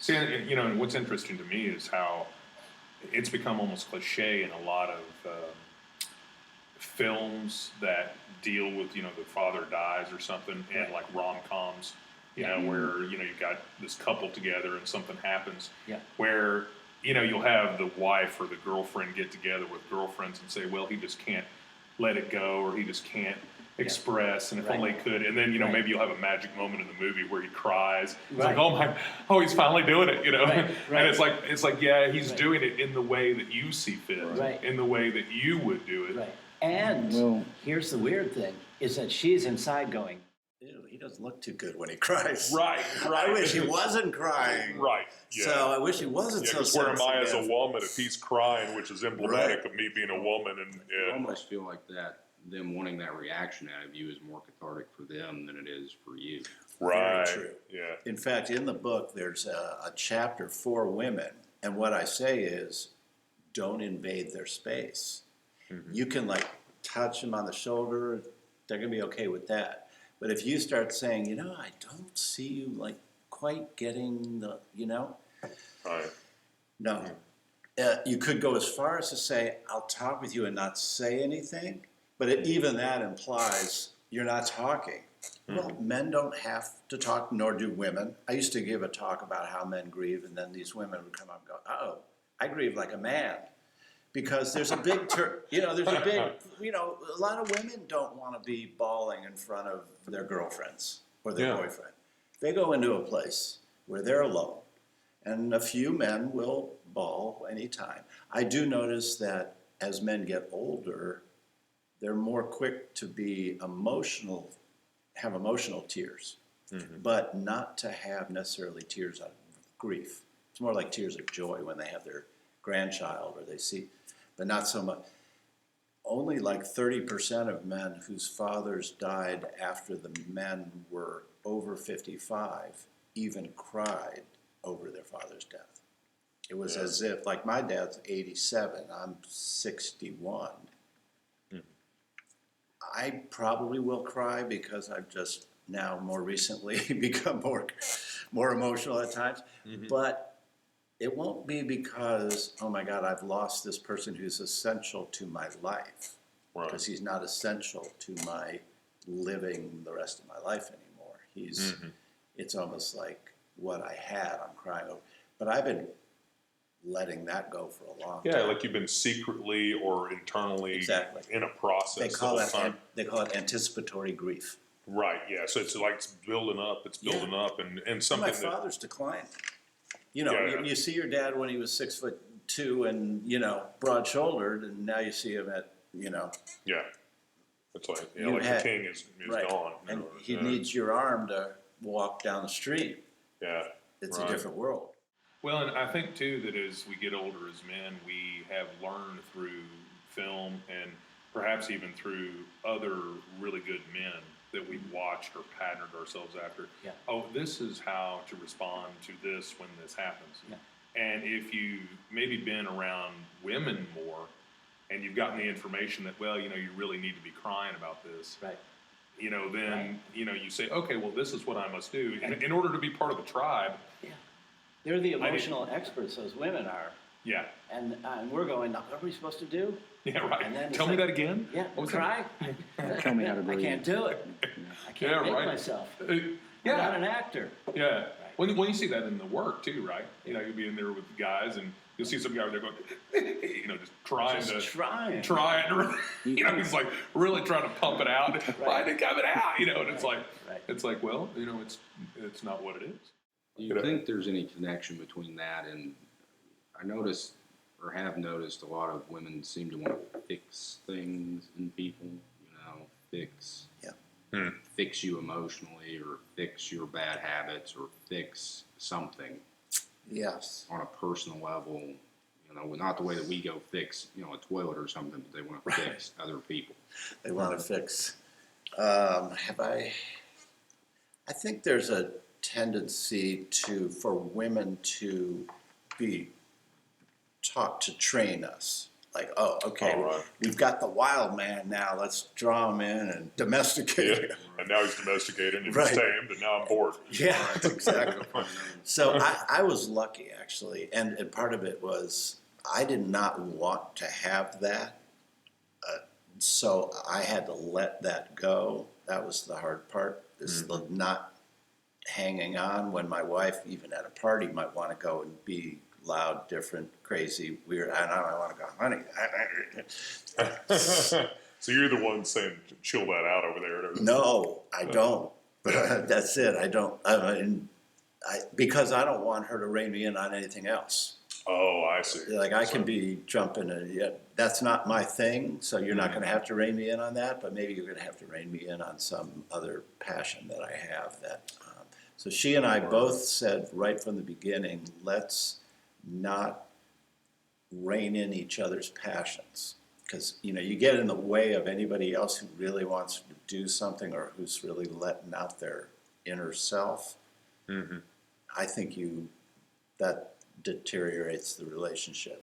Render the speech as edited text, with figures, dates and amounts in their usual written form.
See, and, you know, and what's interesting to me is how it's become almost cliche in a lot of films that deal with, you know, the father dies or something, and like rom-coms, you know, where, you know, you've got this couple together and something happens, where, you know, you'll have the wife or the girlfriend get together with girlfriends and say, well, he just can't let it go, or he just can't express, and if only he could, and then, you know, maybe you'll have a magic moment in the movie where he cries. It's like, oh, he's finally doing it, you know? And it's like, yeah, he's doing it in the way that you see fit, in the way that you would do it. And here's the weird thing, is that she's inside going, ew, he doesn't look too good when he cries. Right. I wish he wasn't crying. So I wish he wasn't so sensitive. Where am I as a woman if he's crying, which is emblematic of me being a woman? And I almost feel like that, them wanting that reaction out of you is more cathartic for them than it is for you. Right. Very true. Yeah. In fact, in the book, there's a chapter for women, and what I say is, don't invade their space. You can like touch them on the shoulder, they're going to be okay with that. But if you start saying, you know, I don't see you like quite getting the, you know, no. You could go as far as to say, I'll talk with you and not say anything, but even that implies you're not talking. Well, men don't have to talk, nor do women. I used to give a talk about how men grieve, and then these women would come up and go, oh, I grieve like a man. Because there's a big, you know, a lot of women don't want to be bawling in front of their girlfriends or their boyfriend. They go into a place where they're alone, and a few men will bawl anytime. I do notice that as men get older, they're more quick to be emotional, have emotional tears, but not to have necessarily tears out of grief. It's more like tears of joy when they have their grandchild or they see, but not so much. Only like 30% of men whose fathers died after the men were over 55 even cried over their father's death. It was as if, like my dad's 87, I'm 61. I probably will cry because I've just now more recently become more emotional at times, but it won't be because, oh my God, I've lost this person who's essential to my life, because he's not essential to my living the rest of my life anymore. It's almost like what I had, I'm crying over. But I've been letting that go for a long time. Yeah, like you've been secretly or internally in a process. They call it anticipatory grief. Right, yeah. So it's like it's building up, and something. My father's declined. You know, you see your dad when he was 6'2" and, you know, broad-shouldered, and now you see him at, you know. Yeah. It's like, like the king is gone. And he needs your arm to walk down the street. Yeah. It's a different world. Well, and I think, too, that as we get older as men, we have learned through film and perhaps even through other really good men that we've watched or patterned ourselves after. Oh, this is how to respond to this when this happens. And if you've maybe been around women more and you've gotten the information that, well, you know, you really need to be crying about this, you know, then, you know, you say, okay, well, this is what I must do. And in order to be part of the tribe. They're the emotional experts, those women are. And we're going, what are we supposed to do? And then tell me that again. Cry. Tell me how to breathe. I can't do it. I can't make myself. I'm not an actor. When you see that in the work too, right? You know, you'll be in there with guys, and you'll see some guy there going, you know, just trying. You know, he's like really trying to pump it out. Why didn't it come out? You know, and it's like, well, you know, it's not what it is. Do you think there's any connection between that and I noticed or have noticed a lot of women seem to want to fix things in people, you know, fix you emotionally or fix your bad habits or fix something. On a personal level, you know, not the way that we go fix, you know, a toilet or something, but they want to fix other people. They want to fix. I think there's a tendency for women to be taught to train us. Like, oh, okay, we've got the wild man now. Let's draw him in and domesticate him. And now he's domesticated and he's Right. tamed, and now I'm bored. Yeah, exactly. So I was lucky, actually. And part of it was I did not want to have that. So I had to let that go. That was the hard part, is the not hanging on when my wife, even at a party, might want to go and be loud, different, crazy, weird. And I want to go, honey. So you're the one saying, chill that out over there. No, I don't. That's it. I don't. Because I don't want her to rein me in on anything else. Oh, I see. Like I can be jumping, and that's not my thing. So you're not going to have to rein me in on that. But maybe you're going to have to rein me in on some other passion that I have. So she and I both said right from the beginning, let's not rein in each other's passions. Because, you get in the way of anybody else who really wants to do something or who's really letting out their inner self. I think that deteriorates the relationship.